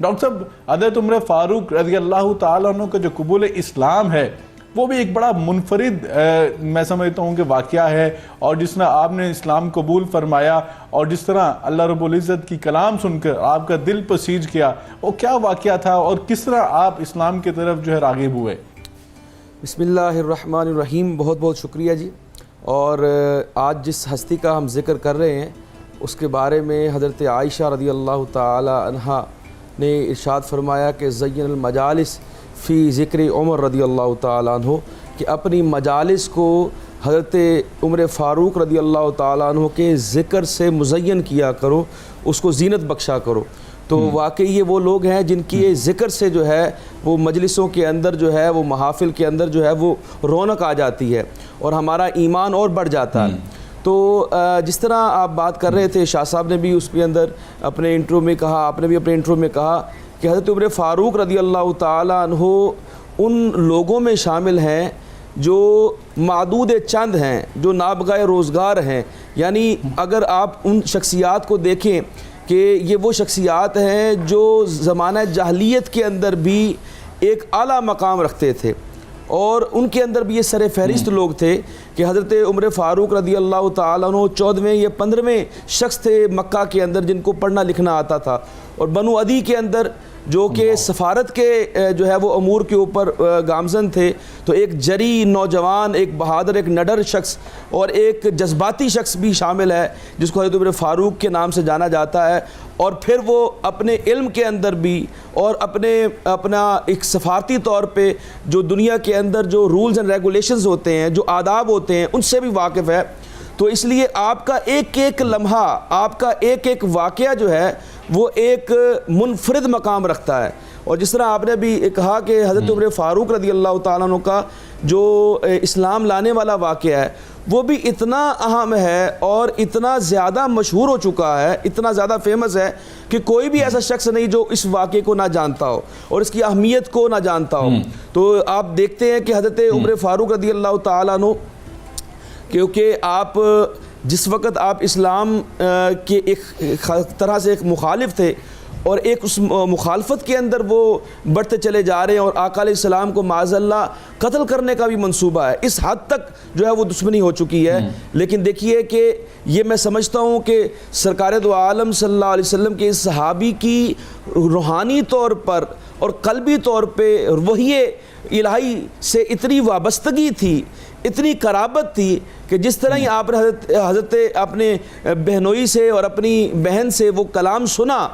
Doctor صاحب، حضرت عمر فاروق رضی اللہ تعالیٰ عنہ کا جو قبول اسلام ہے وہ بھی ایک بڑا منفرد میں سمجھتا ہوں کہ واقعہ ہے، اور جس طرح آپ نے اسلام قبول فرمایا اور جس طرح اللہ رب العزت کی کلام سن کر آپ کا دل پسیج کیا، وہ کیا واقعہ تھا اور کس طرح آپ اسلام کی طرف جو ہے راغب ہوئے؟ بسم اللہ الرحمن الرحیم، بہت بہت شکریہ جی۔ اور آج جس ہستی کا ہم ذکر کر رہے ہیں اس کے بارے میں حضرت عائشہ رضی اللہ تعالی عنہا نے ارشاد فرمایا کہ زین المجالس فی ذکر عمر رضی اللہ تعالیٰ عنہ، کہ اپنی مجالس کو حضرت عمر فاروق رضی اللہ تعالیٰ عنہ کے ذکر سے مزین کیا کرو، اس کو زینت بخشا کرو۔ تو واقعی یہ وہ لوگ ہیں جن کی ذکر سے جو ہے وہ مجلسوں کے اندر جو ہے وہ محافل کے اندر جو ہے وہ رونق آ جاتی ہے اور ہمارا ایمان اور بڑھ جاتا ہے۔ تو جس طرح آپ بات کر رہے تھے، شاہ صاحب نے بھی اس کے اندر اپنے انٹرو میں کہا، آپ نے بھی اپنے انٹرو میں کہا کہ حضرت عمر فاروق رضی اللہ تعالیٰ عنہ ان لوگوں میں شامل ہیں جو معدود چند ہیں، جو نابغہ روزگار ہیں۔ یعنی اگر آپ ان شخصیات کو دیکھیں کہ یہ وہ شخصیات ہیں جو زمانہ جاہلیت کے اندر بھی ایک اعلیٰ مقام رکھتے تھے، اور ان کے اندر بھی یہ سر فہرست لوگ تھے کہ حضرت عمر فاروق رضی اللہ تعالیٰ عنہ 14ویں یا 15ویں شخص تھے مکہ کے اندر جن کو پڑھنا لکھنا آتا تھا، اور بنو عدی کے اندر جو کہ سفارت کے جو ہے وہ امور کے اوپر گامزن تھے۔ تو ایک جری نوجوان، ایک بہادر، ایک نڈر شخص اور ایک جذباتی شخص بھی شامل ہے جس کو حضرت عمر فاروق کے نام سے جانا جاتا ہے، اور پھر وہ اپنے علم کے اندر بھی اور اپنا ایک سفارتی طور پہ جو دنیا کے اندر جو رولز اینڈ ریگولیشنز ہوتے ہیں، جو آداب ہوتے ہیں، ان سے بھی واقف ہے۔ تو اس لیے آپ کا ایک ایک لمحہ، آپ کا ایک ایک واقعہ جو ہے وہ ایک منفرد مقام رکھتا ہے۔ اور جس طرح آپ نے بھی کہا کہ حضرت عمر فاروق رضی اللہ تعالیٰ عنہ کا جو اسلام لانے والا واقعہ ہے وہ بھی اتنا اہم ہے اور اتنا زیادہ مشہور ہو چکا ہے، اتنا زیادہ فیمس ہے کہ کوئی بھی ایسا شخص نہیں جو اس واقعے کو نہ جانتا ہو اور اس کی اہمیت کو نہ جانتا ہو۔ تو آپ دیکھتے ہیں کہ حضرت عمر فاروق رضی اللہ تعالیٰ عنہ، کیونکہ آپ جس وقت آپ اسلام کے ایک طرح سے ایک مخالف تھے اور ایک اس مخالفت کے اندر وہ بڑھتے چلے جا رہے ہیں، اور آقا علیہ السلام کو معاذ اللہ قتل کرنے کا بھی منصوبہ ہے، اس حد تک جو ہے وہ دشمنی ہو چکی ہے۔ لیکن دیکھیے کہ یہ میں سمجھتا ہوں کہ سرکار دو عالم صلی اللہ علیہ وسلم کے اس صحابی کی روحانی طور پر اور قلبی طور پہ وحی الہی سے اتنی وابستگی تھی، اتنی قرابت تھی کہ جس طرح ہی آپ نے حضرت اپنے بہنوئی سے اور اپنی بہن سے وہ کلام سنا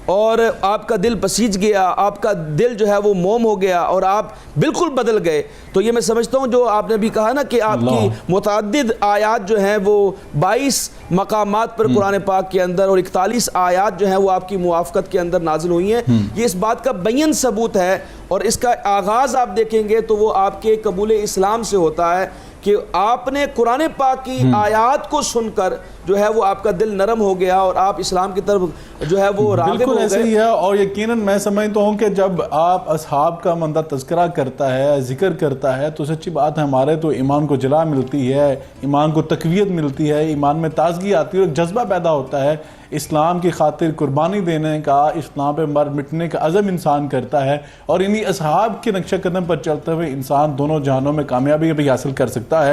اور آپ کا دل پسیج گیا، آپ کا دل جو ہے وہ موم ہو گیا اور آپ بالکل بدل گئے۔ تو یہ میں سمجھتا ہوں جو آپ نے بھی کہا نا کہ آپ کی متعدد آیات جو ہیں وہ 22 مقامات پر قرآن پاک کے اندر اور 41 آیات جو ہیں وہ آپ کی موافقت کے اندر نازل ہوئی ہیں، یہ اس بات کا بین ثبوت ہے۔ اور اس کا آغاز آپ دیکھیں گے تو وہ آپ کے قبول اسلام سے ہوتا ہے کہ آپ نے قرآن پاک کی آیات کو سن کر جو ہے وہ آپ کا دل نرم ہو گیا اور آپ اسلام کی طرف جو ہے وہ راغب ہو گئے۔ بالکل ایسے ہی ہے، اور یقیناً میں سمجھتا ہوں کہ جب آپ اصحاب کا بندہ تذکرہ کرتا ہے، ذکر کرتا ہے، تو سچی بات ہے ہمارے تو ایمان کو جلا ملتی ہے، ایمان کو تقویت ملتی ہے، ایمان میں تازگی آتی ہے اور ایک جذبہ پیدا ہوتا ہے اسلام کی خاطر قربانی دینے کا، اسلام پہ مر مٹنے کا عزم انسان کرتا ہے، اور انہی اصحاب کے نقشہ قدم پر چلتے ہوئے انسان دونوں جہانوں میں کامیابی بھی حاصل کر سکتا ہے۔